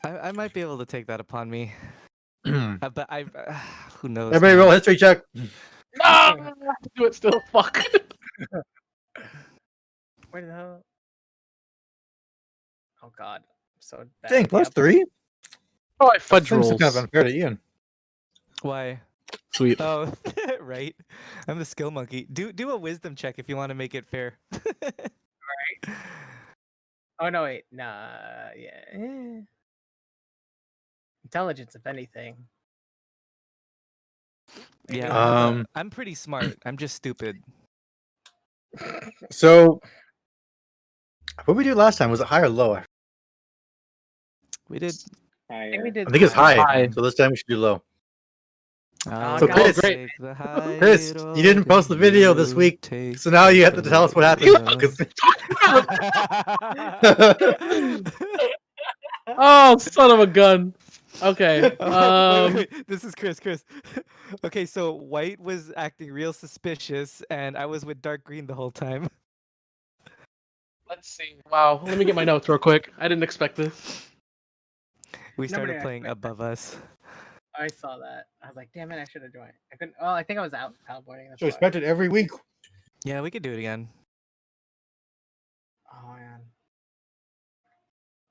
I might be able to take that upon me. But who knows? Everybody man. roll a history check. Ah! Do it still. Fuck. Where the hell? Oh god, I'm so bad. Dang, with plus the 3? Oh, I fudge Seems rolls. kind of unfair to Ian. Why? Sweet. Oh, right. I'm the skill monkey. Do a wisdom check if you want to make it fair. Oh no, wait, nah, yeah. Intelligence, if anything. Maybe Yeah, not. I'm pretty smart. I'm just stupid. So, what we do last time? Was it high or low? We did. I think we did. I think it's high. High. So this time we should do low. I'll So God, Kris, take the high Chris, you didn't post the video this week, so now you have to tell us what happened. 'Cause- Oh, son of a gun. Okay. Wait. This is Kris. Okay, so White was acting real suspicious, and I was with Dark Green the whole time. Let's see. Wow. Let me get my notes real quick. I didn't expect this. We Nobody started playing expected above us. I saw that. I was like, damn it, I should have joined. I couldn't. Well, I think I was out paddleboarding. That's So why. expect it every week. Yeah, we could do it again. Oh man.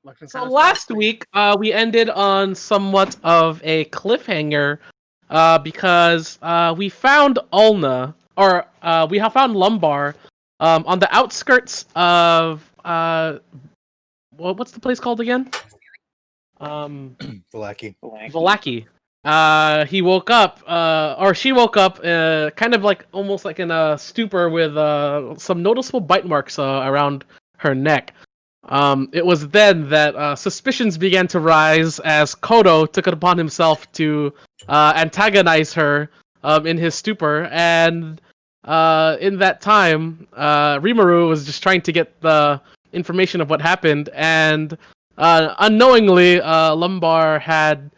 Looking So kinda last saucy. week, we ended on somewhat of a cliffhanger, because we found Ulna, or we have found Lumbar, on the outskirts of what's the place called again? Valaki. Valaki. He woke up, or she woke up, kind of like almost like in a stupor with some noticeable bite marks around her neck. It was then that suspicions began to rise as Koto took it upon himself to antagonize her in his stupor, and in that time, Rimaru was just trying to get the information of what happened, and unknowingly, Lumbar had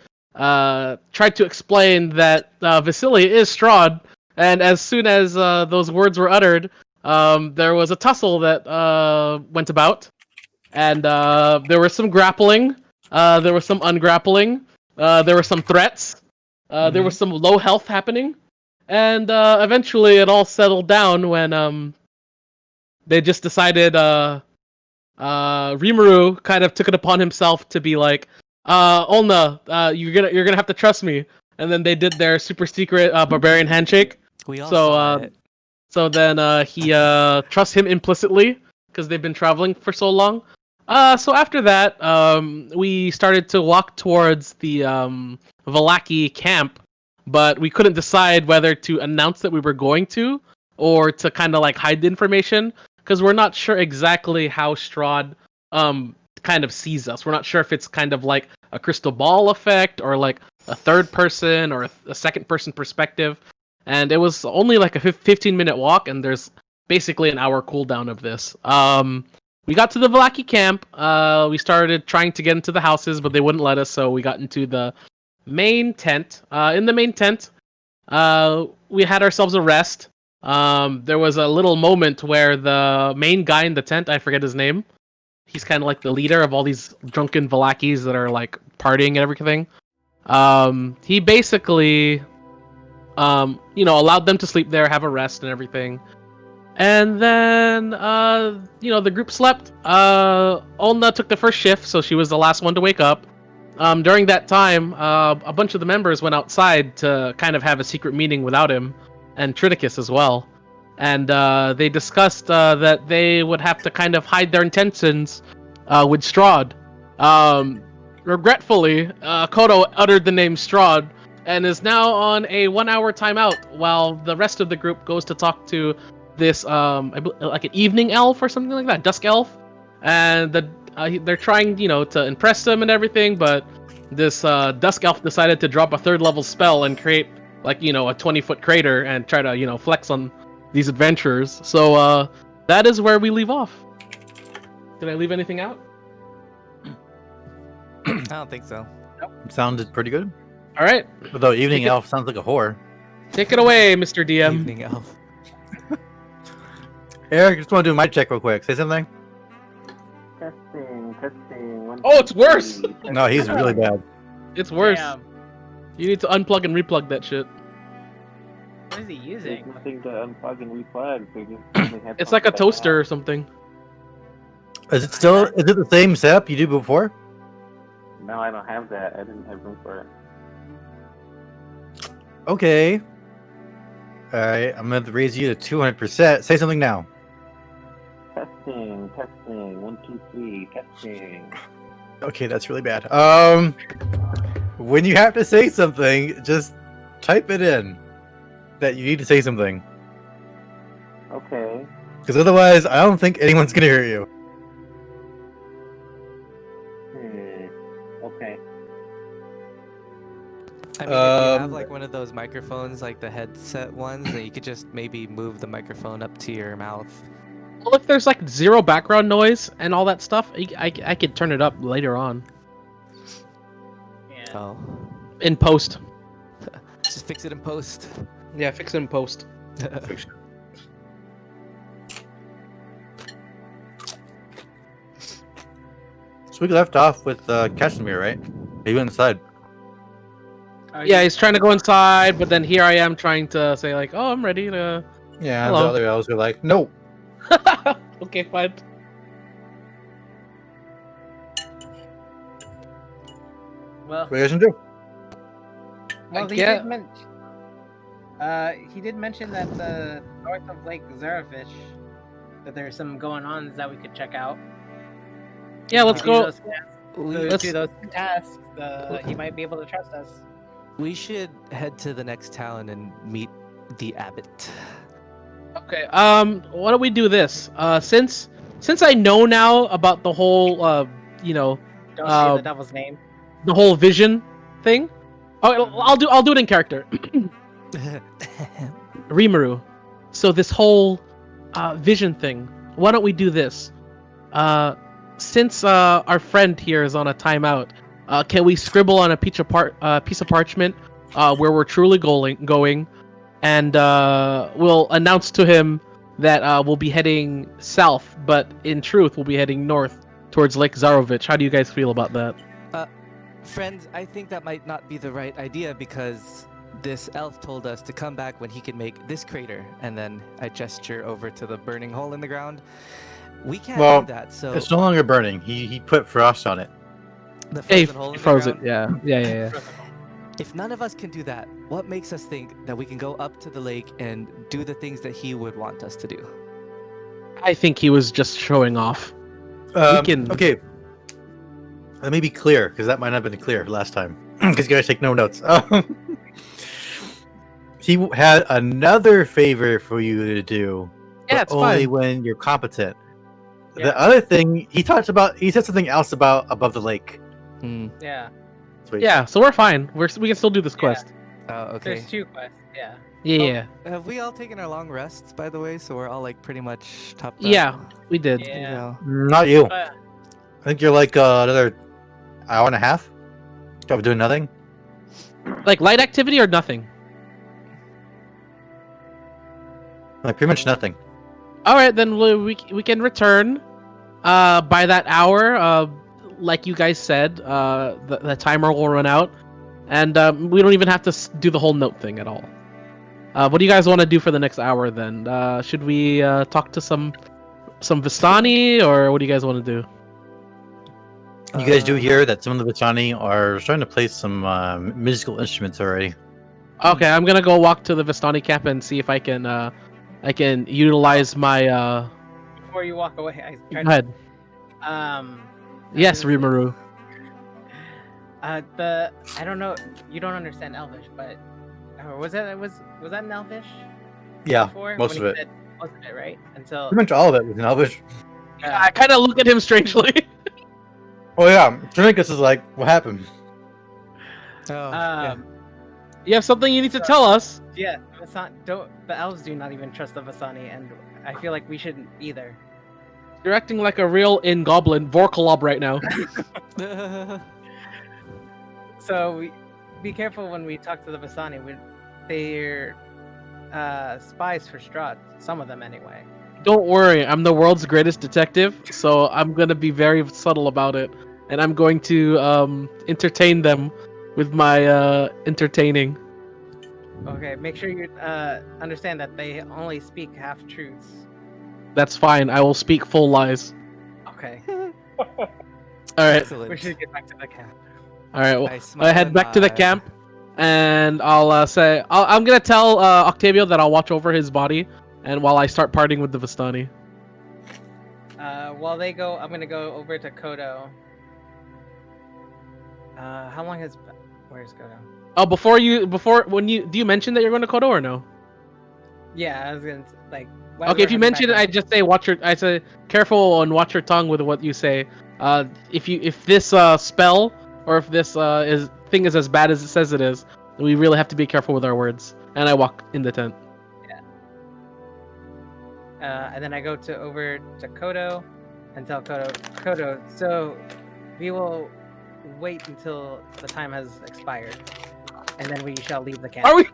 tried to explain that Vasily is Strahd, and as soon as those words were uttered, there was a tussle that went about. And there was some grappling, there was some ungrappling, there were some threats, there was some low health happening, and eventually it all settled down when they just decided Rimaru kind of took it upon himself to be like, Ulna, you're gonna have to trust me, and then they did their super secret barbarian handshake. We all So saw it. so then he trusts him implicitly because they've been traveling for so long. So after that, we started to walk towards the Valaki camp, but we couldn't decide whether to announce that we were going to, or to kind of like hide the information, because we're not sure exactly how Strahd kind of sees us. We're not sure if it's kind of like a crystal ball effect, or like a third person, or a second person perspective. And it was only like a 15-minute walk, and there's basically an hour cooldown of this. We got to the Valaki camp. We started trying to get into the houses, but they wouldn't let us, so we got into the main tent. In the main tent, we had ourselves a rest. There was a little moment where the main guy in the tent, I forget his name, he's kind of like the leader of all these drunken Valakis that are like partying and everything. He basically, allowed them to sleep there, have a rest and everything. And then, the group slept. Ulna took the first shift, so she was the last one to wake up. During that time, a bunch of the members went outside to kind of have a secret meeting without him, and Triticus as well. And they discussed that they would have to kind of hide their intentions with Strahd. Regretfully, Koto uttered the name Strahd and is now on a 1-hour timeout while the rest of the group goes to talk to this like an evening elf or something like that, dusk elf, and they're trying to impress them and everything, but this dusk elf decided to drop a 3rd level spell and create like a 20-foot crater and try to flex on these adventurers. So that is where we leave off. Did I leave anything out? I don't think so. Sounded pretty good. All right, Although Evening Elf sounds like a whore. take it away, Mr. DM. Evening elf. Eric, just want to do my check real quick. Say something. Testing. 1, Oh, it's worse. No, he's really bad. It's worse. Damn. You need to unplug and replug that shit. What is he There's using? nothing to unplug and replug. So you just only have It's like a something to toaster or have. something. Is it still? Is it the same setup you did before? No, I don't have that. I didn't have room for it. Okay. All right, I'm gonna raise you to 200%. Say something now. Testing, testing. 1, 2, 3. Testing. Okay, that's really bad. When you have to say something, just type it in that you need to say something. Okay. Because otherwise, I don't think anyone's gonna hear you. Okay. I mean, if you have Um, like one of those microphones, like the headset ones, then you could just maybe move the microphone up to your mouth. Well, if there's like zero background noise and all that stuff, I could turn it up later on Yeah. Oh, in post. just fix it in post. Yeah, fix it in post. So we left off with Casimir, right? He went inside. Oh, Yeah, he's trying to go inside, but then here I am trying to say like, "Oh, I'm ready to." Yeah, Hello. the other elves were like, "No." Okay, fine. Well, What are you guys gonna do? well, get- he did mention that the north of Lake Zarafish, that there's some going on that we could check out. Yeah, let's Do go. those, We, Let's- do those tasks. He might be able to trust us. we should head to the next town and meet the abbot. Okay. Why don't we do this? Since I know now about the whole, you know, Don't say Uh, the devil's name. the whole vision thing. Oh, I'll do it in character. Rimaru. So this whole vision thing. Why don't we do this? Since our friend here is on a timeout, can we scribble on a piece of parchment where we're truly going, and we'll announce to him that we'll be heading south, but in truth we'll be heading north towards Lake Zarovich. How do you guys feel about that? Friends, I think that might not be the right idea because this elf told us to come back when he can make this crater, and then I gesture over to the burning hole in the ground. We can't Well, do that, so It's no longer burning. He put frost on it. the Hey, frozen hole in the froze it. ground. Yeah. If none of us can do that, what makes us think that we can go up to the lake and do the things that he would want us to do? I think he was just showing off. can- Okay. Let me be clear, because that might not have been clear last time. Because you guys take no notes. He had another favor for you to do. Yeah, but it's only fine. when you're competent. Yeah. The other thing he said something else about above the lake. Yeah. Sweet. Yeah, so we're fine. We can still do this Yeah. quest. Oh, okay. There's 2 quests. Yeah. Yeah. Have we all taken our long rests, by the way? So we're all like pretty much topped up. Yeah, we did. You Yeah. know. Not you. But I think you're like another hour and a half of doing nothing. Like light activity or nothing. Like pretty much nothing. All right, then we can return by that hour. Like you guys said, the timer will run out, and we don't even have to do the whole note thing at all. What do you guys want to do for the next hour then? Should we talk to some Vistani, or what do you guys want to do? You guys do hear that some of the Vistani are starting to play some musical instruments already. Okay, I'm gonna go walk to the Vistani camp and see if I can utilize my. before you walk away, I Go tried ahead. Yes, Rimaru. I don't know. You don't understand Elvish, but was that in Elvish? Yeah, Before? most When of he it. said most of it, right? Until Pretty much all of it was in Elvish. I kind of look at him strangely. Oh yeah, Trinicus is like, what happened? Oh, yeah. You have something you need to tell us. yeah, the elves do not even trust the Vasani, and I feel like we shouldn't either. You're acting like a real in-goblin Vorkolob right now. So be careful when we talk to the Vasani. They're spies for Strahd. Some of them, anyway. Don't worry, I'm the world's greatest detective, so I'm gonna be very subtle about it, and I'm going to entertain them with my entertaining. Okay, make sure you understand that they only speak half truths. That's fine. I will speak full lies. Okay, All right. Excellent. we should get back to the camp. All right. Well, I I smile head and back to the nod. camp, and I'll say I'm gonna tell Octavio that I'll watch over his body, and while I start partying with the Vistani. While they go, I'm gonna go over to Koto. How long has? Where's Koto? Oh, do you mention that you're going to Koto or no? Yeah, I was gonna like. while Okay, we're if you heading mention it, back I up- just say I say careful and watch your tongue with what you say. If this spell or if this thing is as bad as it says it is, then we really have to be careful with our words. And I walk in the tent. and then I go over to Koto and tell Koto. So we will wait until the time has expired, and then we shall leave the camp. Are we?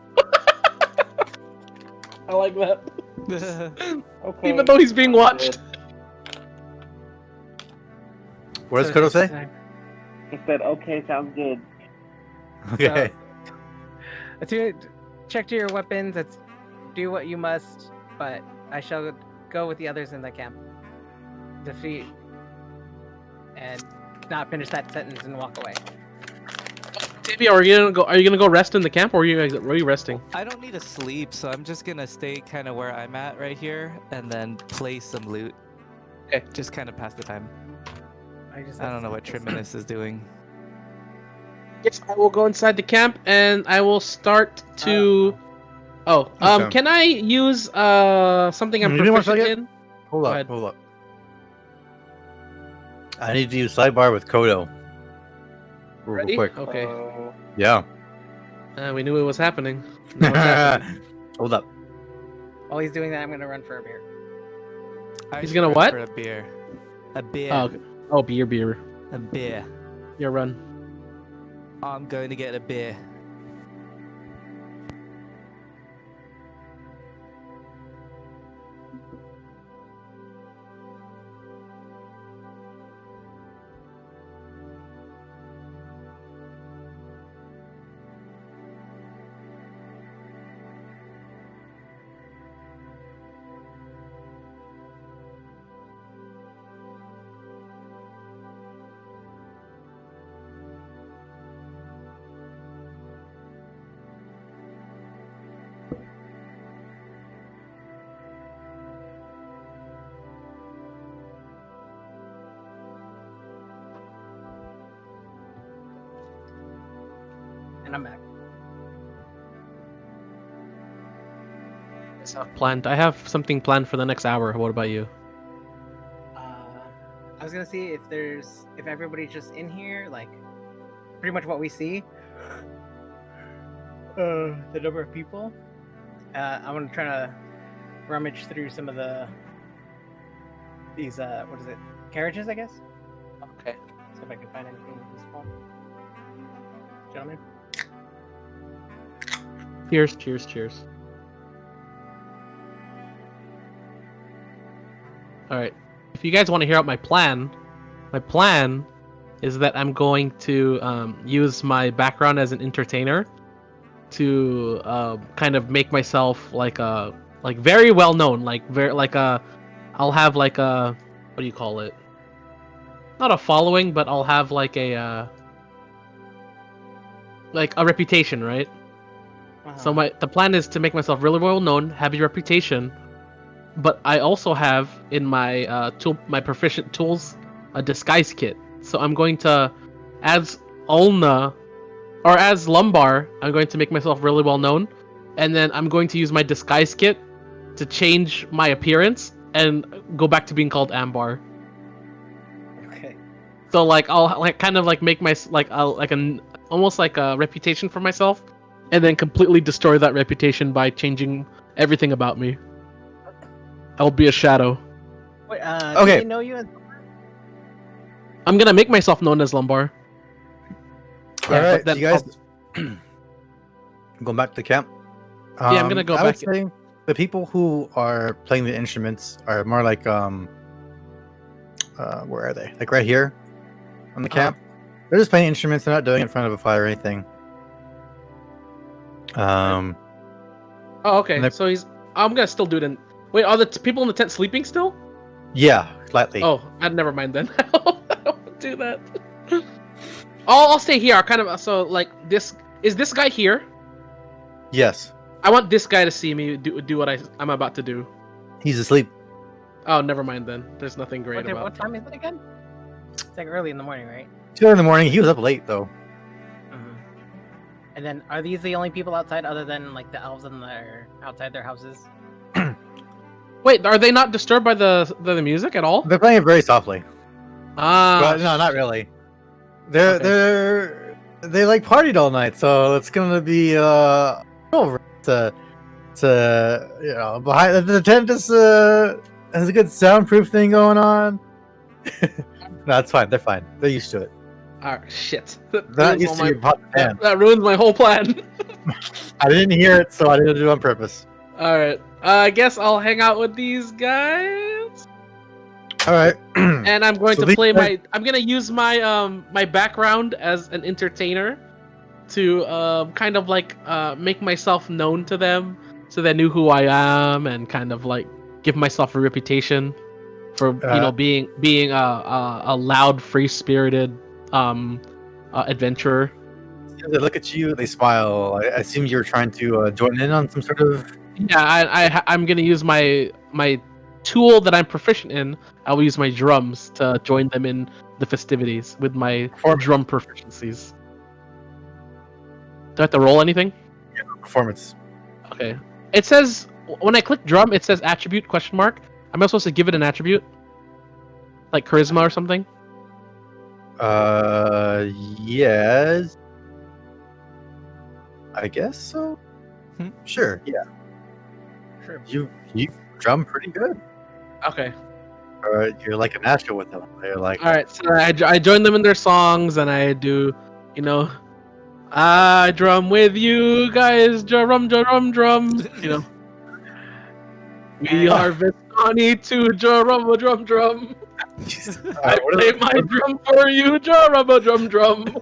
I like that. Okay. Even though he's being watched. What does So Koto it's say? time- He said, "Okay, sounds good." Okay. Check to your weapons. Do what you must, but I shall go with the others in the camp. Defeat and not finish that sentence and walk away. Octavio, are you gonna go rest in the camp, or are you resting? I don't need to sleep, so I'm just gonna stay kind of where I'm at right here, and then play some loot. Okay. Just kind of pass the time. I I don't know what Triminis is doing. Yes, I will go inside the camp and I will start to. Okay. Can I use something I'm Give me one proficient second. in? Hold Go up, ahead. hold up. I need to use sidebar with Koto. Real Ready? quick. Okay. Yeah. We knew it was happening. Now it's happening. Hold up. While he's doing that, I'm gonna run for a beer. I He's should gonna run what? For a beer. A beer. Oh, okay. Oh, beer. A beer. Your run. I'm going to get a beer. And I'm back. I have something planned for the next hour. What about you? I was gonna see if everybody's just in here, like pretty much what we see. The number of people. I'm gonna try to rummage through some of these what is it, carriages, I guess. Okay. See if I can find anything useful. Gentlemen. Cheers. All right. If you guys want to hear out my plan is that I'm going to use my background as an entertainer to kind of make myself like very well known, I'll have like a, what do you call it? Not a following, but I'll have like a reputation, right? So the plan is to make myself really well known, have a reputation, but I also have in my my proficient tools a disguise kit. So I'm going to, as Ulna or as Lumbar, I'm going to make myself really well known, and then I'm going to use my disguise kit to change my appearance and go back to being called Ambar. Okay. So like I'll like kind of like make my almost like a reputation for myself, and then completely destroy that reputation by changing everything about me. I'll be a shadow. Wait, Okay. Do they know you? I'm gonna make myself known as Lumbar. All right, but then you guys. Going back to the camp. Yeah, I'm gonna go I would back. say the people who are playing the instruments are more like where are they? Like right here, on the camp. They're just playing instruments. They're not doing it in front of a fire or anything. Oh, okay. they're- So I'm gonna still do it. Wait, are the people in the tent sleeping still? Yeah, slightly. Oh, never mind then. I don't do that. I'll stay here. So like this is this guy here. Yes, I want this guy to see me do what I'm about to do. he's asleep. Oh, never mind then. There's nothing great What about. time is it again? It's like early in the morning, right? 2 in the morning. He was up late though. Mm-hmm. And then, are these the only people outside, other than like the elves outside their houses? Wait, are they not disturbed by the music at all? They're playing it very softly. Ah, But no, not really. They like partied all night, so it's gonna be over to behind the tent is has a good soundproof thing going on. No, it's fine. They're fine. They're used to it. shit. They're not used to your pot pan. That ruins my whole plan. I didn't hear it, so I didn't do it on purpose. All right. I guess I'll hang out with these guys. All right. And I'm going So to these play guys- I'm gonna use my my background as an entertainer to kind of like make myself known to them, so they knew who I am, and kind of like give myself a reputation for being a loud, free-spirited adventurer. They look at you. They smile. I assume you're trying to join in on some sort of. Yeah, I'm gonna use my tool that I'm proficient in. I will use my drums to join them in the festivities with my drum proficiencies. Do I have to roll anything? Performance. Okay. It says when I click drum, it says attribute ? Am I supposed to give it an attribute? Like charisma or something? Yes. I guess so. Sure. Yeah. Sure. You drum pretty good. Okay. You're like a natural with them. They're like. All right. So I join them in their songs, and I do, I drum with you guys, drum. We harvest honey to drum. I play my drum for you, drum.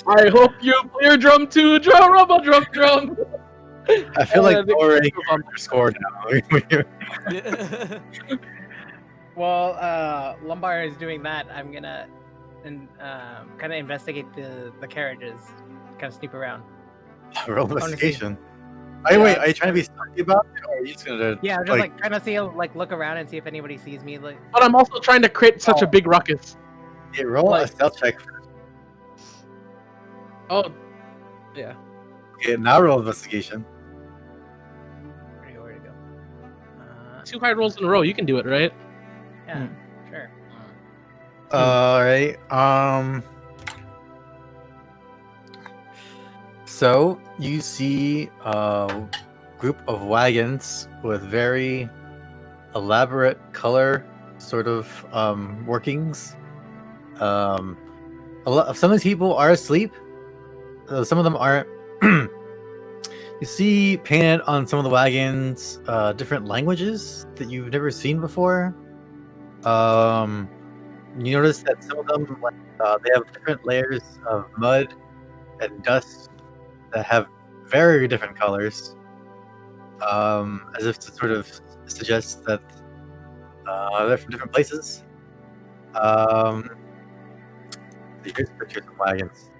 I hope you play your drum too, drum. I feel like lowering your score now. Well, Lumbar is doing that. I'm gonna kind of investigate the carriages, kind of sneak around. Roll investigation. Wait, are you trying to be salty about it, or are you just gonna? Yeah, I'm just like trying to see, look around and see if anybody sees me. Like, But I'm also trying to create such a big ruckus. Yeah, roll a stealth check. Oh, yeah. Okay, now roll investigation. where to go? 2 high rolls in a row. You can do it, right? Yeah, sure. All right. So you see a group of wagons with very elaborate color sort of workings. Some of these people are asleep. Some of them aren't. You see painted on some of the wagons different languages that you've never seen before. You notice that some of them they have different layers of mud and dust that have very different colors, as if to sort of suggest that they're from different places. Here's pictures of wagons.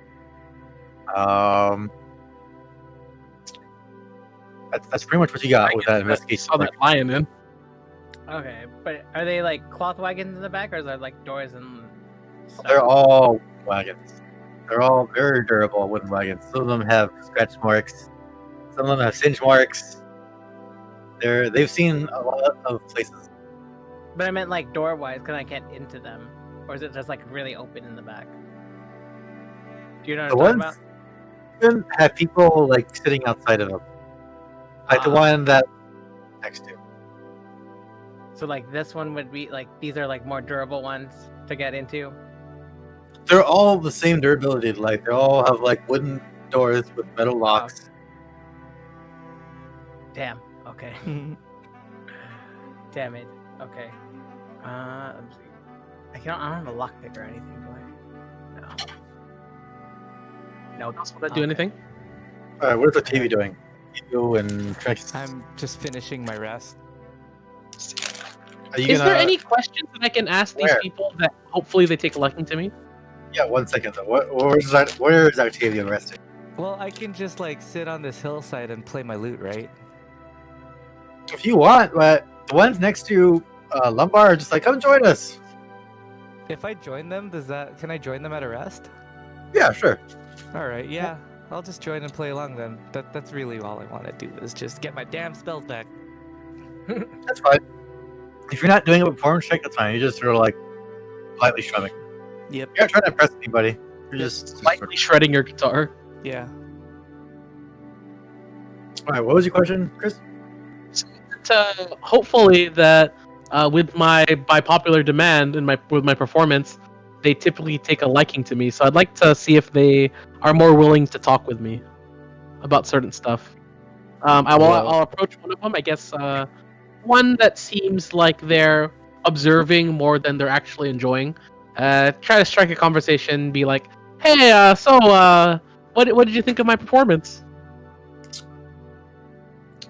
That's pretty much what you got with that investigation. Saw that lion in. Okay, but are they like cloth wagons in the back, or is there like doors and stuff? They're all wagons. They're all very durable wooden wagons. Some of them have scratch marks. Some of them have singe marks. They've seen a lot of places. But I meant like door-wise, because I can't into them, or is it just like really open in the back? Do you know The what I'm ones talking even have people like sitting outside of them, like the one that next to. about? So like this one would be like, these are like more durable ones to get into. They're all the same durability. Like they all have like wooden doors with metal locks. Damn. Okay. Damn it. Okay. Let me see. I don't have a lockpick or anything, do I? No. Nope. Else want to do Okay. anything? All right, what is Octavio doing? You and Trix. I'm just finishing my rest. Are you Is gonna? there any questions that I can ask these Where? people that hopefully they take a liking to me? Yeah, 1 second though. Where is Octavio resting? Well, I can just like sit on this hillside and play my lute, right? If you want, but the ones next to Lumbar are just like, come join us. If I join them, can I join them at a rest? Yeah, sure. All right, yeah. I'll just join and play along then. That's really all I want to do is just get my damn spells back. That's fine. If you're not doing a performance check, that's fine. You're just sort of like politely strumming. Yep. You're not trying to impress anybody. You're just Lightly shredding your guitar. Yeah. All right. What was your question, Chris? Hopefully that with by popular demand and with my performance, they typically take a liking to me. So I'd like to see if they are more willing to talk with me about certain stuff. I'll approach one of them. I guess one that seems like they're observing more than they're actually enjoying. Try to strike a conversation. Be like, "Hey, what did you think of my performance?"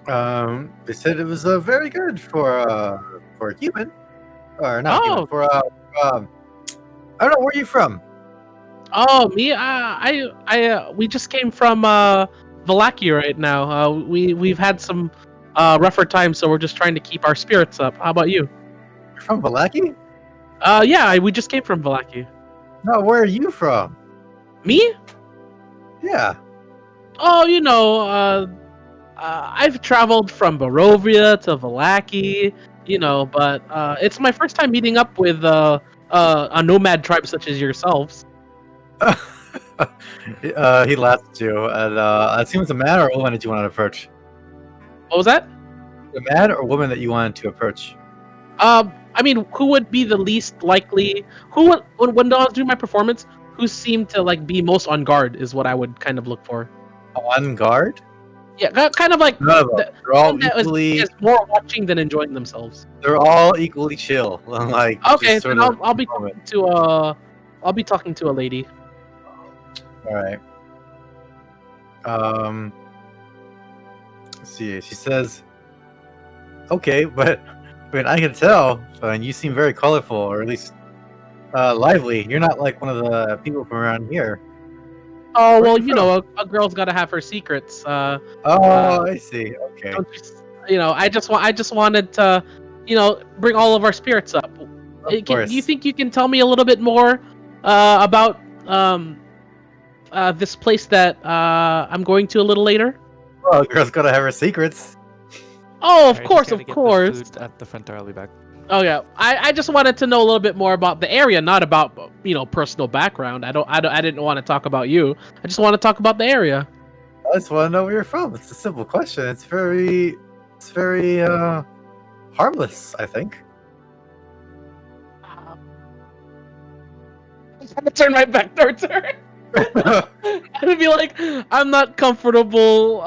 They said it was very good for a human, or not human, Oh. for I don't know, where are you from? Oh, me? We just came from Valaki right now. We've had some rougher times, so we're just trying to keep our spirits up. How about you? You're from Valaki? Yeah, we just came from Valaki. No, where are you from? Me? Yeah. Oh, I've traveled from Barovia to Valaki, but it's my first time meeting up with a nomad tribe such as yourselves. He laughed at you, and it seems a man or a woman that you wanted to approach. What was that? A man or woman that you wanted to approach? I mean, who would be the least likely? When I was doing my performance, who seemed to like be most on guard is what I would kind of look for. On guard? Yeah, kind of like None of them. They're all that equally. is more watching than enjoying themselves. They're all equally chill. Like Okay, just sort then of I'll be moment. talking to a lady. All right. Let's see. She says, "Okay, but I mean, I can tell. And you seem very colorful, or at least lively. You're not like one of the people from around here." Oh, Where well, you a girl's got to have her secrets. I see. Okay. Don't I just wanted to, bring all of our spirits up. Of course. Do you think you can tell me a little bit more about this place that I'm going to a little later? Well, the girl's gotta have her secrets. Oh, of Alright, course, just gotta of get the course. food at the front door. I'll be back. Oh yeah, I just wanted to know a little bit more about the area, not about personal background. I didn't want to talk about you. I just want to talk about the area. I just want to know where you're from. It's a simple question. It's very harmless, I think. I'm gonna turn my back towards her. I'd be like, I'm not comfortable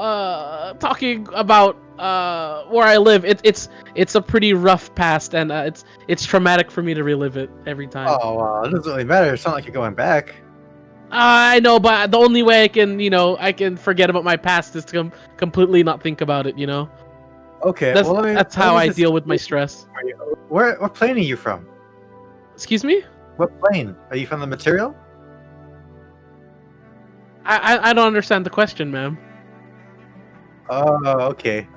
talking about where I live. It's a pretty rough past, and it's traumatic for me to relive it every time. Oh, well, it doesn't really matter. It's not like you're going back. I know, but the only way I can forget about my past is to completely not think about it. Okay, That's well, that's how I deal with my stress. What plane are you from? Excuse me? What plane? Are you from the material? I don't understand the question, ma'am. Oh, okay.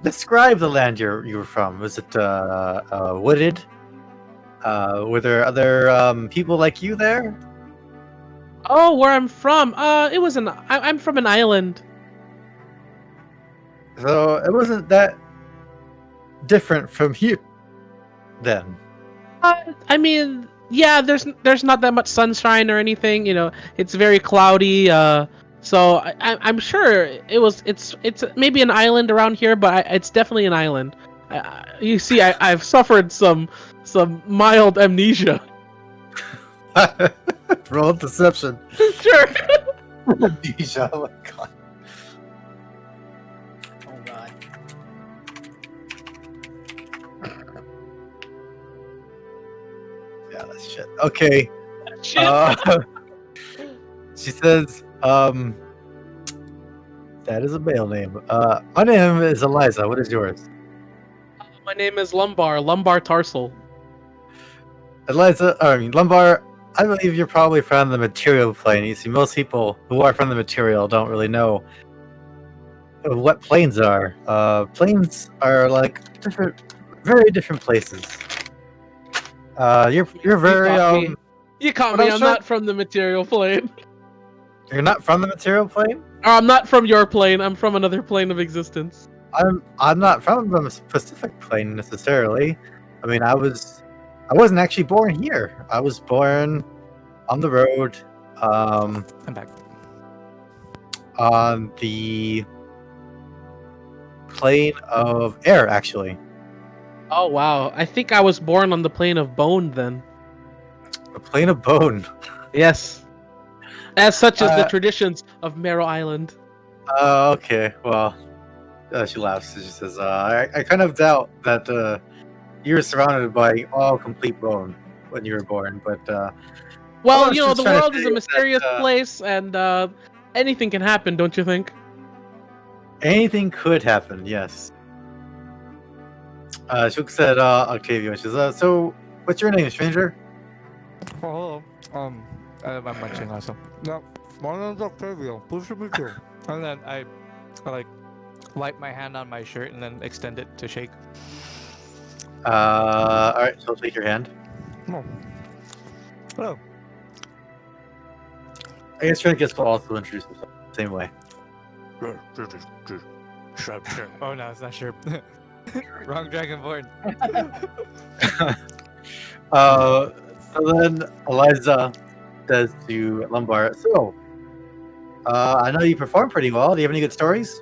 Describe the land you were from. Was it wooded? Were there other people like you there? Oh, where I'm from? I'm from an island. So it wasn't that different from here, then. I mean, yeah, there's not that much sunshine or anything. It's very cloudy. So I'm sure it's maybe an island around here, but it's definitely an island. You see, I've suffered some mild amnesia. Roll deception. Sure. Amnesia, oh my god. Oh god. Okay. Shit. She says, that is a male name. My name is Eliza. What is yours? My name is Lumbar Tarsal. Eliza, Lumbar, I believe you're probably from the material plane. You see, most people who are from the material don't really know what planes are. Planes are like very different places. You're very caught me. You caught but me. I'm I'm sure- not from the material plane. You're not from the material plane. Or I'm not from your plane. I'm from another plane of existence. I'm not from the Pacific plane necessarily. I mean, I wasn't actually born here. I was born on the road, I'm back. on the plane of air, actually. Oh wow. I think I was born on the plane of bone then. The plane of bone. Yes. As such as the Uh, traditions of Mero Island. Okay. Well, she laughs. She says, I kind of doubt that you were surrounded by all complete bone when you were born, but Well, was you know, just the trying to world is say a that, mysterious place, and anything can happen, don't you think? anything could happen. Yes. Shuk said, Octavio. She says, so, what's your name, stranger? Oh, hello. I'm munching also. No, my name's Octavio. Pleased to meet you. And then I like wipe my hand on my shirt and then extend it to shake. All right. So, I'll take your hand. Oh. Hello. I guess Trent gets to also introduce himself the same way. Sherb. Oh no, it's not Sherb. Wrong Dragonborn. So then Eliza says to Lumbar, so, I know you perform pretty well. Do you have any good stories?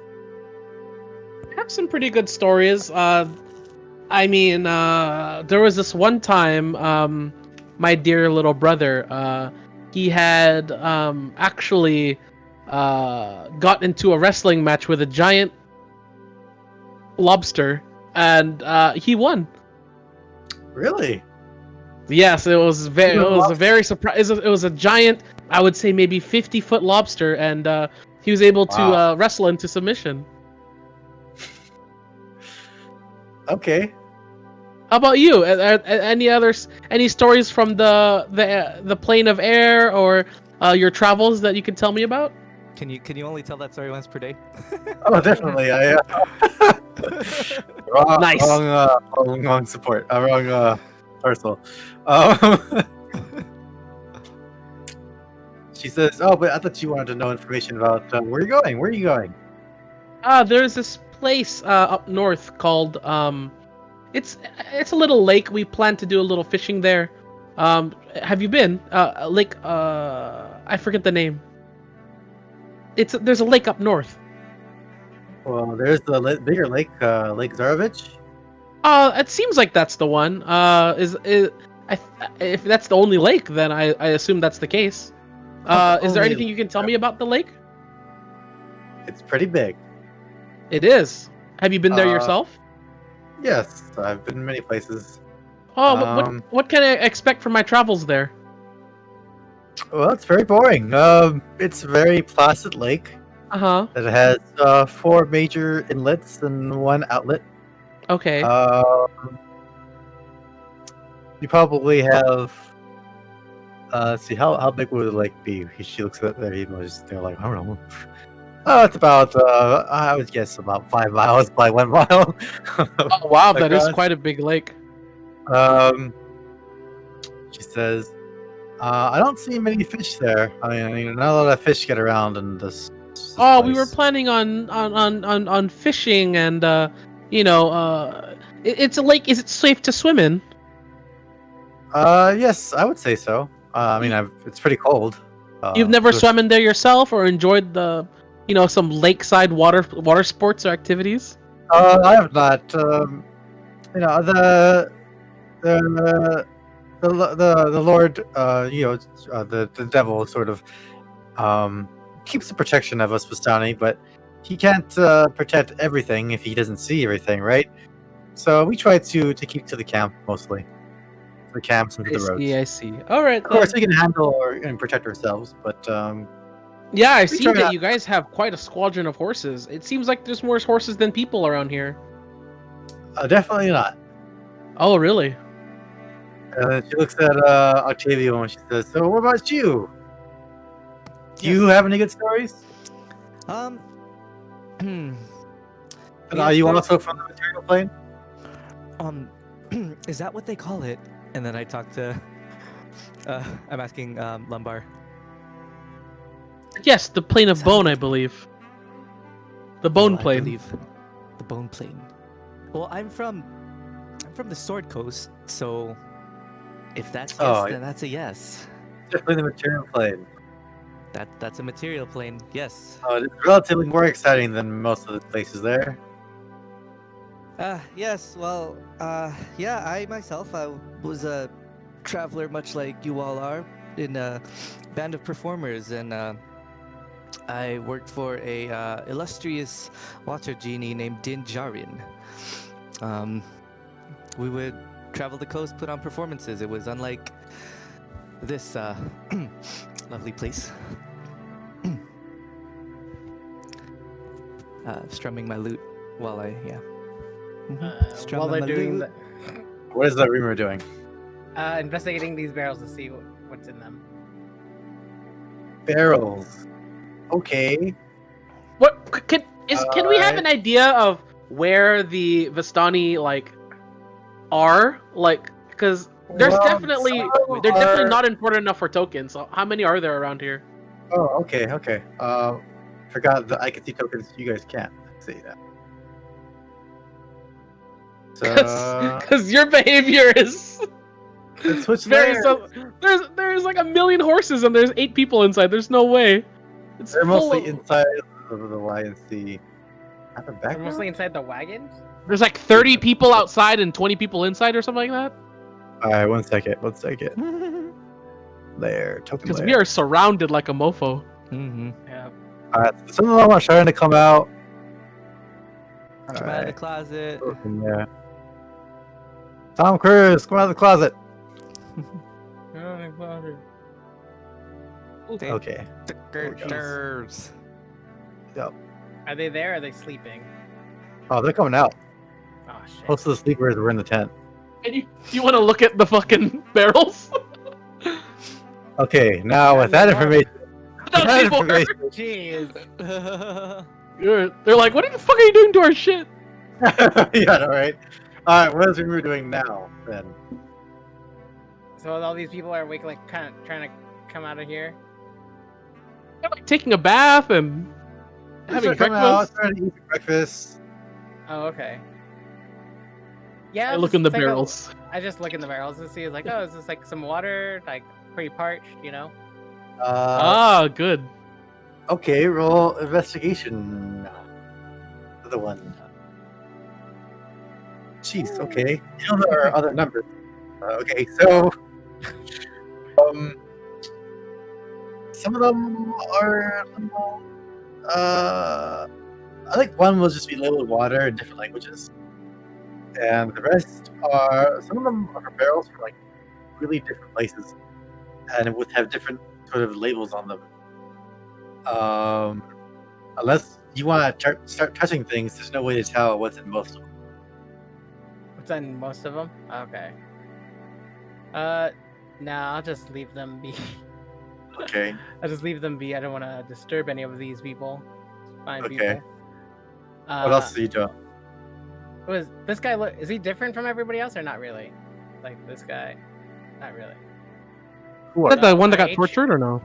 I have some pretty good stories. I mean, there was this one time, my dear little brother, he had actually got into a wrestling match with a giant lobster, and he won. Really? Yes, it was very. Giant It was a lobster? very surprise. It was a giant. I would say maybe 50-foot lobster, and he was able to Wow. wrestle into submission. Okay. How about you? Any stories from the plane of air or your travels that you can tell me about? Can you only tell that story once per day? Oh, definitely. I wrong, Nice. wrong support. Wrong parcel. Um, she says, "Oh, but I thought you wanted to know information about where you're going. Where are you going?" There's this place up north called it's a little lake. We plan to do a little fishing there. Have you been? Lake I forget the name. There's a lake up north. Well, there's the bigger lake, Lake Zarovich. It seems like that's the one. If that's the only lake, then I assume that's the case. Is there Only- anything you can tell me about the lake? It's pretty big. It is. Have you been there Uh, yourself? Yes, I've been many places. Oh, um, what can I expect from my travels there? Well, it's very boring. It's a very placid lake. Uh-huh. It has 4 major inlets and 1 outlet. Okay. You probably have. Let's see, how big would the lake be? She looks at there. They're like, I don't know. It's about. I would guess about 5 miles by 1 mile. Oh, wow, that is across. quite a big lake. She says, I don't see many fish there. I mean, not a lot of fish get around in this. Oh, we were place. planning on fishing and it's a lake. Is it safe to swim in? Yes, I would say so. I mean, it's pretty cold. You've never just- swum in there yourself or enjoyed the some lakeside water sports or activities? I have not. The Lord, the devil, sort of keeps the protection of us, Vistani, but he can't protect everything if he doesn't see everything, right? So we try to keep to the camp mostly. the camps and to the roads. I see. All right. Of course, then. we can handle and protect ourselves, but Yeah, I we see try that not- you guys have quite a squadron of horses. It seems like there's more horses than people around here. definitely not. Oh, really? She looks at Octavio and she says, "So, what about you? Do you have any good stories? Um. And Yes, are you there's- also from the material plane?" Is that what they call it? And then I talk to. I'm asking Lumbar. Yes, the plane of Is that bone, what I believe. The bone I plane. believe. The bone plane. Well, I'm from the Sword Coast, so if that's yes, Oh, then that's a yes. Definitely the material plane. That's a material plane. Yes. It's relatively more exciting than most of the places there. Yes. Well, yeah. I myself, I was a traveler, much like you all are, in a band of performers, and I worked for a illustrious water genie named Din Djarin. We would travel the coast, put on performances. It was unlike this lovely place. Strumming my lute while I While strumming they're my doing lute. What is that Rimaru doing? investigating these barrels to see what's in them. Barrels. Okay. What can we have Alright. an idea of where the Vistani are? Because there's Well, definitely some they're definitely are- not important enough for tokens. So how many are there around here? Oh, okay. Forgot that I can see tokens. You guys can't see that. So Because your behavior is let's switch very layers. so. There's like 1,000,000 horses and there's 8 people inside. There's no way. It's They're full mostly of- inside of the YNC. At the back. They're mostly inside the wagons. There's like 30 people outside and 20 people inside or something like that. All right, one second. Layer token. Because Layer. we are surrounded like a mofo. Mm-hmm. Yeah. All right, some of them are starting to come out. Come out of the Alright, closet. yeah. Tom Cruise, come out of the closet. They- Okay. Ticker Oh, jeez. nerves. Are they there? Or are they sleeping? Oh, they're coming out. Oh shit. Most of the sleepers were in the tent. And you want to look at the fucking barrels? Okay, now with that information, Those that people are- information, Jeez. They're like, what the fuck are you doing to our shit? yeah, all right. All right, what is we doing now then? So all these people are awake, like kind of trying to come out of here. They're like taking a bath and having They're coming out, breakfast. trying to eat breakfast. Oh, okay. Yeah. I I'll look just in the take a- barrels. I just look in the barrels and see, like, oh, is this like some water, like pretty parched, you know? Good. Okay, roll investigation. The one. Jeez, okay. You know there are other numbers. Okay, so some of them are I think one will just be labeled water in different languages. And the rest are some of them are barrels from like really different places. And it would have different sort of labels on them. Unless you want to start touching things, there's no way to tell what's in most of them. What's in most of them? Okay. Nah, I'll just leave them be. Okay. I'll just leave them be. I don't want to disturb any of these people. Fine Okay. people. What else are you doing? Was this guy look? Is he different from everybody else or not really? Like this guy, not really. Who Is are that the one that got H? tortured or no?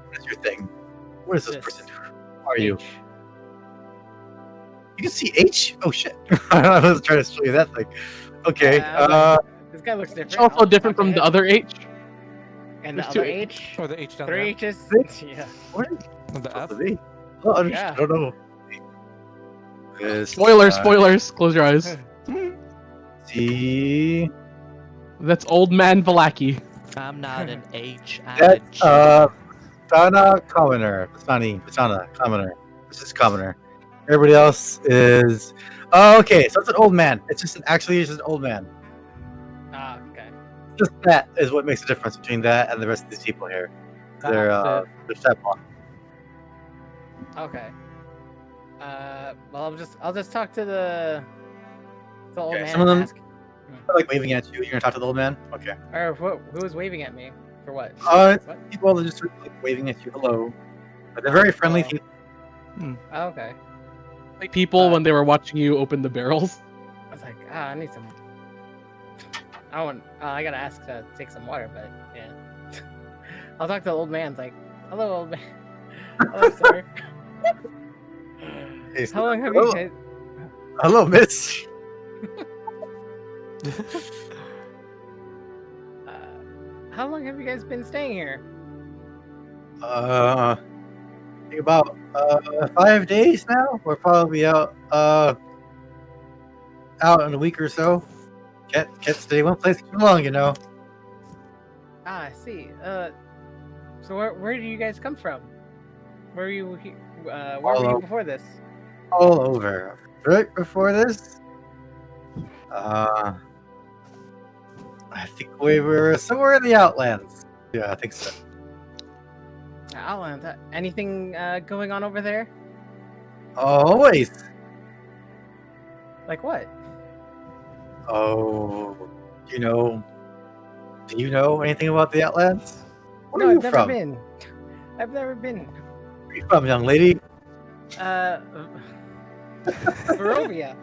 What is your thing? What is this This. person? Who are you? H. You can see H? Oh shit. I was trying to show you that thing. Okay. Yeah, this guy looks different. It's also I'll different talk to from the him. other H. And the There's two other H. H. Or the H down 3 there. H's. Six? Yeah. What is The F. supposed to be? Oh, Yeah. I don't know. This Spoilers, guy. spoilers. Close your eyes. See. That's old man Valaki. I'm not an H. I'm a That's G. Sana Commoner. Pisana Commoner. This is Commoner. Everybody else is. Oh, okay. So it's an old man. It's just an old man. Ah, okay. just that is what makes the difference between that and the rest of these people here. They're step on. Okay. Well, I'll just talk to the old Okay, man some of and them- ask. Like waving at you. You're gonna talk to the old man. Okay. Or who was waving at me for what? What? People are just sort of like waving at you. Hello. But they're very friendly Oh. people. Oh, okay. Like people when they were watching you open the barrels. I was like, I need some. I gotta ask to take some water, but yeah. I'll talk to the old man. It's like, hello, old man. Hello, sir. Hey, so- How long have hello, you guys? hello, miss. How long have you guys been staying here? Think about 5 days now. We're probably out in a week or so. Can't stay one place too long, you know. I see. So where do you guys come from? Where were you? Where were you before this? All over. Right before this, I think we were somewhere in the Outlands. Yeah, I think so. Outland. Anything going on over there? Always. Like what? Oh, do you know anything about the Outlands? Where No, are you I've never from? been. I've never been. Where are you from, young lady? Barovia.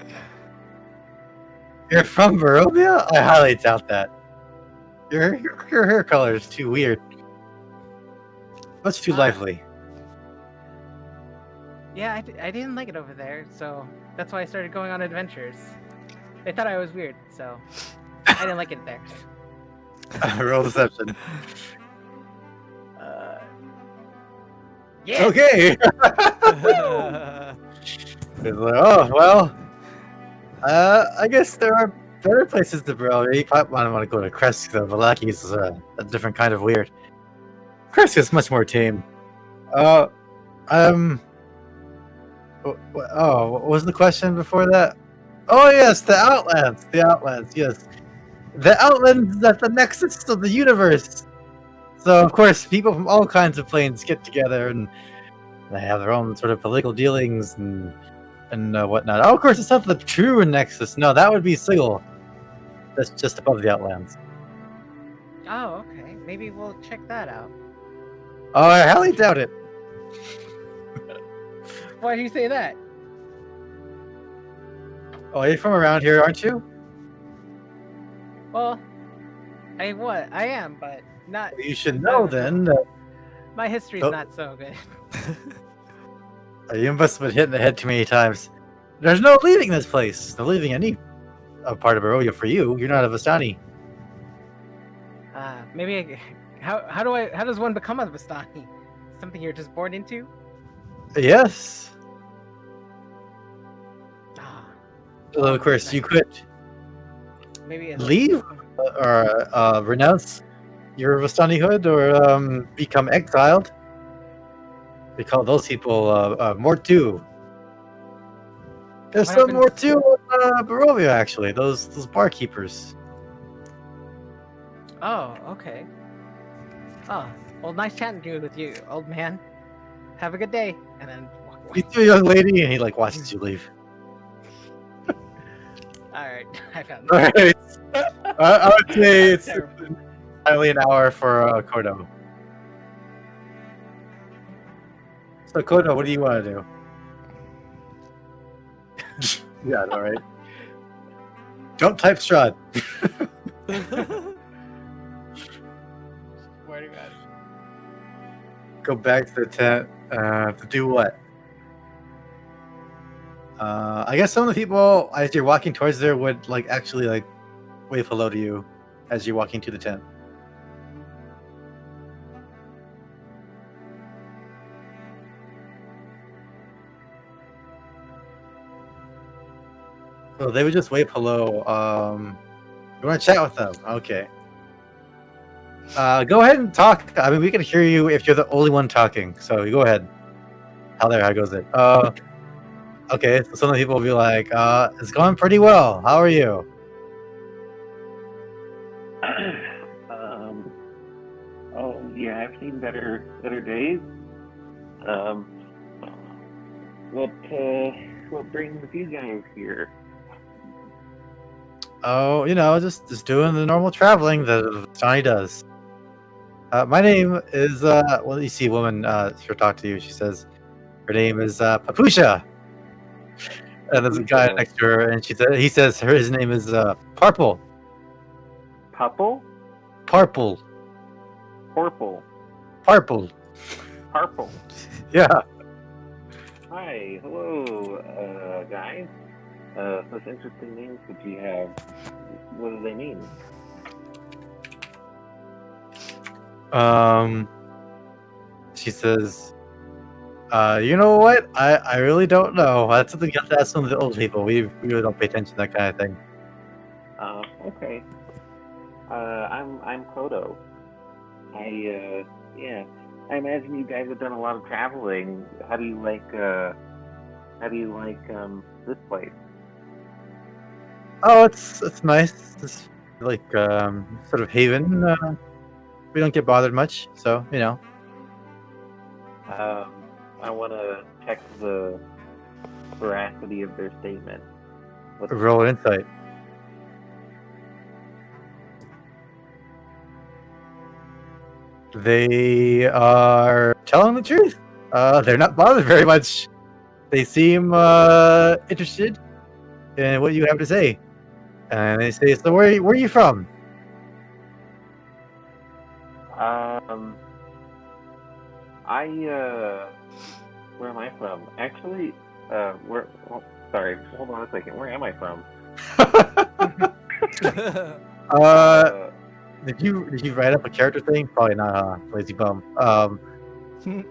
You're from Barovia? I highly doubt that. Your hair color is too weird. Much too lively. Yeah, I didn't like it over there, so that's why I started going on adventures. They thought I was weird, so I didn't like it there. Roll deception. Yeah. Okay. It's like, oh well. I guess there are better places to bro. You probably want to go to Kris. The Valaki is a different kind of weird. Kris is much more tame. What was the question before that? Oh yes, the Outlands. The Outlands. Yes, the Outlands is at the nexus of the universe. So of course, people from all kinds of planes get together and they have their own sort of political dealings and whatnot. Oh, of course, it's not the true nexus. No, that would be Sigil. That's just above the Outlands. Oh, okay. Maybe we'll check that out. Oh, I highly doubt it. Why do you say that? Oh, you're from around here, aren't you? Well, I am, but not. You should know then. My history's Oh. not so good. You must have been hit in the head too many times. There's no leaving this place. No leaving any part of Barovia for you. You're not a Vistani. Maybe. How does one become a Vistani? Something you're just born into? Yes. Ah, Well, of course, you could maybe leave or renounce your Vistanihood or become exiled. We call those people Mortu. There's What some happens- Mortu in Barovia, actually. Those barkeepers. Oh, okay. Oh, well, nice chatting to you with you, old man. Have a good day, and then walk You away. too, young lady, and he like watches you leave. All right, I found All it. right. I would say it's Terrible. highly an hour for Koto. So Koto, what do you want to do? Yeah, all right. Don't type Strahd. Swear to God. Go back to the tent to do what? I guess some of the people, as you're walking towards there, would like actually like wave hello to you as you're walking to the tent. So they would just wave hello. You want to chat with them? Okay. Go ahead and talk. I mean, we can hear you if you're the only one talking. So you go ahead. How goes it? Okay. So some of the people will be like, "It's going pretty well. How are you?" seen better days. What brings you guys here? Oh, just doing the normal traveling that Johnny does. My name is well, you see a woman she'll talk to you. She says her name is Papusha. And there's a guy Papusha. next to her, and he says his name is Parple. Purple? Parple. Purple. Parple. Purple. Yeah. Hi, hello, guys. Such interesting names that you have. What do they mean? She says, you know what? I really don't know. That's something you have to ask some of the old people. We really don't pay attention to that kind of thing. Okay. I'm Koto. I imagine you guys have done a lot of traveling. How do you like this place? Oh, it's nice. It's like sort of haven. We don't get bothered much, so I want to check the veracity of their statement. roll insight. They are telling the truth. They're not bothered very much. They seem interested in what you have to say, and they say, "So where are you from?" Where am I from? Actually, sorry, hold on a second. Where am I from? Did you write up a character thing? Probably not, huh? Lazy bum. You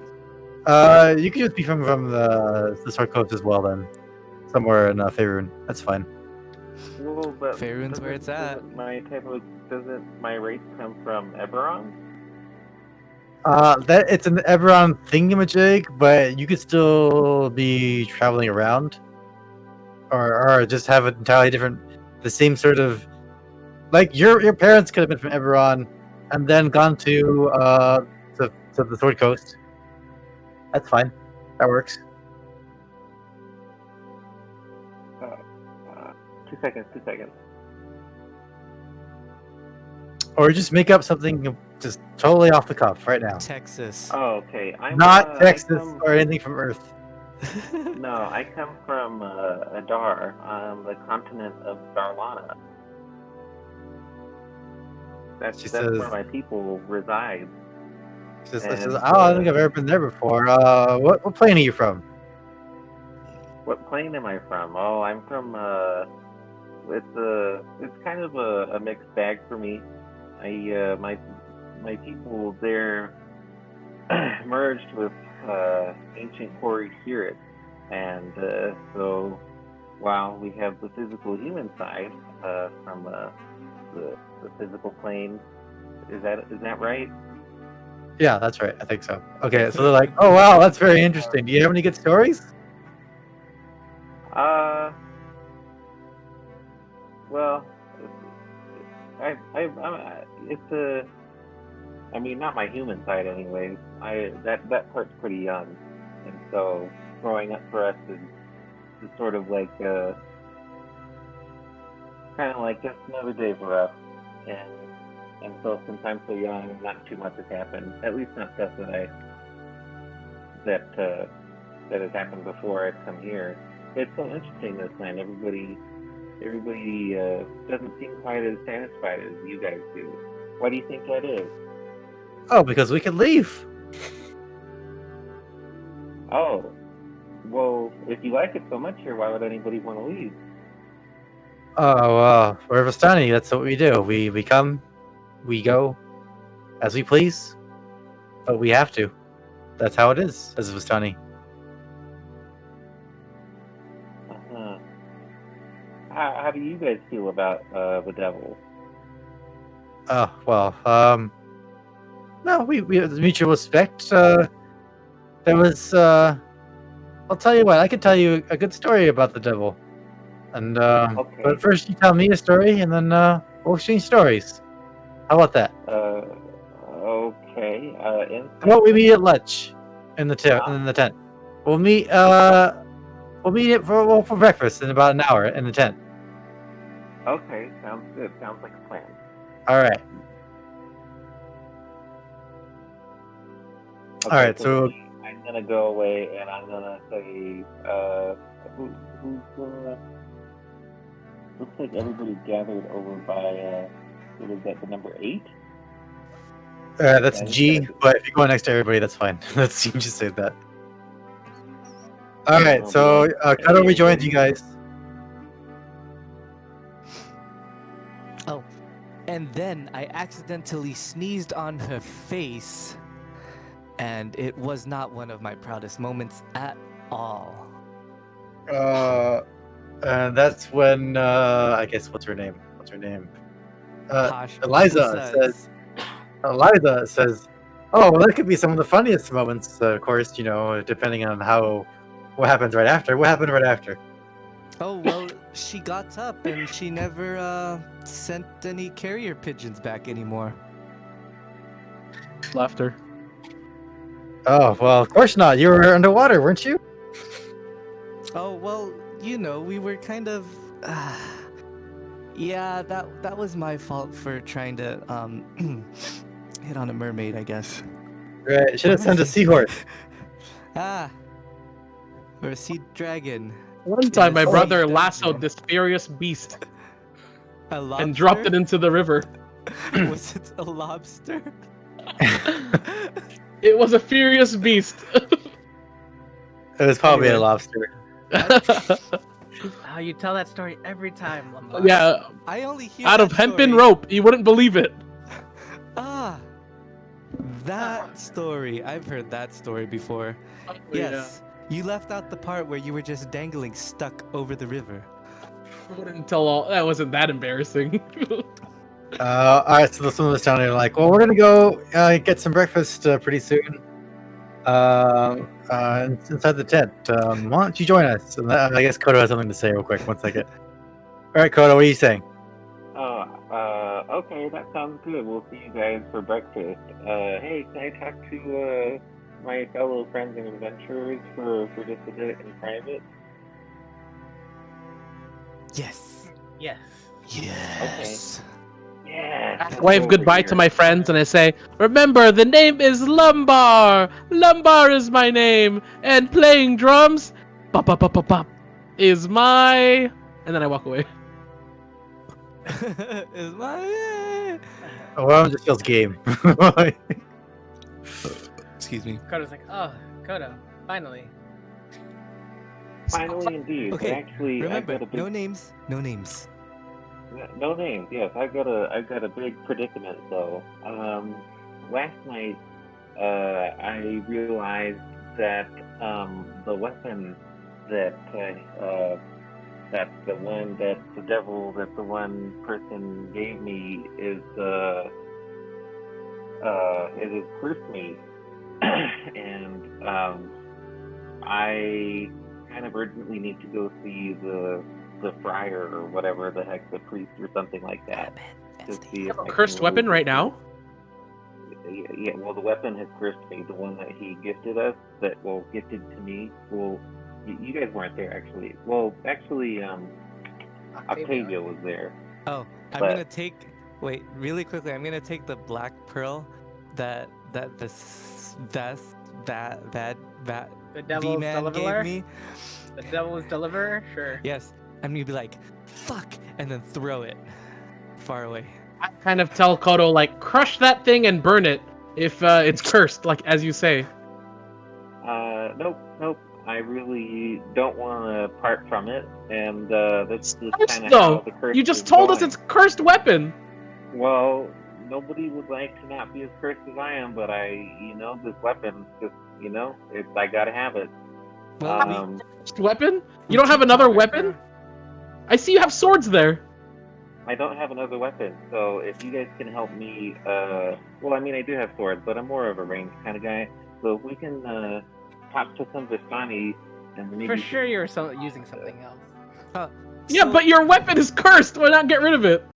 could just be from the South Coast as well, then. Somewhere in Faerun. That's fine. Well, but Faerun's where it's at. Doesn't my race come from Eberron? That it's an Eberron thingamajig, but you could still be traveling around, or just have an entirely different, the same sort of, like your parents could have been from Eberron, and then gone to the Sword Coast. That's fine. That works. 2 seconds. Or just make up something just totally off the cuff right now. Texas. Oh, okay. I'm Not Texas or anything from Earth. No, I come from Adar, the continent of Darlana. That's where my people reside. She says, I don't think I've ever been there before. What plane are you from? What plane am I from? Oh, I'm from it's kind of a mixed bag for me. My people there merged with ancient quarried spirits, and so while we have the physical human side from the physical plane, is that right? Yeah, that's right. I think so. Okay, so they're like, oh wow, that's very interesting. Do you have any good stories? Well, I mean, not my human side, anyways. That part's pretty young, and so growing up for us is sort of like kind of like just another day for us, and so since I'm so young, not too much has happened. At least not stuff that has happened before I've come here. It's so interesting this land. Everybody doesn't seem quite as satisfied as you guys do. Why do you think that is? Oh, because we can leave. Oh, well, if you like it so much here, why would anybody want to leave? Oh, we're Vistani. That's what we do. We come, we go, as we please, but we have to. That's how it is as a Vistani. How do you guys feel about the devil? Oh well, no, we have mutual respect. There was, I'll tell you what. I could tell you a good story about the devil, and Okay. but first you tell me a story, and then we'll exchange stories. How about that? Okay. Okay. Well, we meet at lunch in the tent. We'll meet. We'll meet it for breakfast in about an hour in the tent. Okay, sounds good. Sounds like a plan. All right. Okay, All right. So I'm gonna go away and I'm gonna say, who's looks like everybody gathered over by, what is that, the number 8? that's Yeah, G. But if you go next to everybody, that's fine. Let's you can just say that. All right. So Koto rejoins you guys. Oh, and then I accidentally sneezed on her face, and it was not one of my proudest moments at all. And that's when I guess what's her name? What's her name? Posh Eliza says, says, "Oh, well, that could be some of the funniest moments. Of course, you know, depending on what happens right after. What happened right after? "Oh well, she got up and she never sent any carrier pigeons back anymore." Laughter. Oh, well, of course not. You were underwater, weren't you? Oh well, you know, we were kind of. Yeah, that was my fault for trying to hit on a mermaid, I guess. Right. Should have sent a seahorse. Ah, or a sea dragon. One time, my Yes. brother Oh, lassoed this furious beast A lobster? and dropped it into the river. Was it a lobster? It was a furious beast. It was probably Anyway. a lobster. Oh, you tell that story every time, Lumbar. Yeah, I only hear out of that hempen story. rope. You wouldn't believe it. Ah, that story. I've heard that story before. Yes, you left out the part where you were just dangling stuck over the river. I wouldn't tell all. That wasn't that embarrassing. All right. So some of us down there are like, well, we're gonna go get some breakfast pretty soon. Inside the tent. Why don't you join us? And I guess Koto has something to say real quick. 1 second. All right, Koto, what are you saying? Okay, that sounds good. We'll see you guys for breakfast. Hey, can I talk to, my fellow friends and adventurers for just a bit in private? Yes. Yes. Yes. Yeah. I wave goodbye to my friends and I say, "Remember, the name is Lumbar. Lumbar is my name, and playing drums, bop bop bop bop bop, is my." And then I walk away. Is my Oh, well, it just feels game. Excuse me. Koto's like, oh, Koto, finally. Finally, indeed. Okay, Actually, Remember, I got a big no names, no names. No names. Yes, I've got a big predicament though. Last night, I realized that the weapon that the one person gave me is it cursed me, and I kind of urgently need to go see the friar or whatever the heck, the priest or something like that. To see if I can Cursed weapon remove right the- now? Yeah, well, the weapon has cursed me. The one that he gifted us, gifted to me. Well, you guys weren't there actually. Well, actually, Octavio was there. Oh, I'm But- gonna take. Wait, really quickly. I'm gonna take the black pearl that the The devil's V-man gave deliverer? me. The devil's deliverer? Sure. Yes, I'm gonna be like, fuck, and then throw it far away. I kind of tell Koto, like, crush that thing and burn it if it's cursed, like as you say. Nope. I really don't want to part from it, and that's just Cursed, kind of how though. the curse You just is told us going. it's cursed weapon. Well, nobody would like to not be as cursed as I am, but this weapon, I gotta have it. Well, Cursed weapon? we You don't have keep another talking. weapon? I see you have swords there. I don't have another weapon, so if you guys can help me, I do have swords, but I'm more of a ranged kind of guy. So if we can talk to some Vistani and maybe For sure you're using something else. Yeah, So- but your weapon is cursed. Why not get rid of it?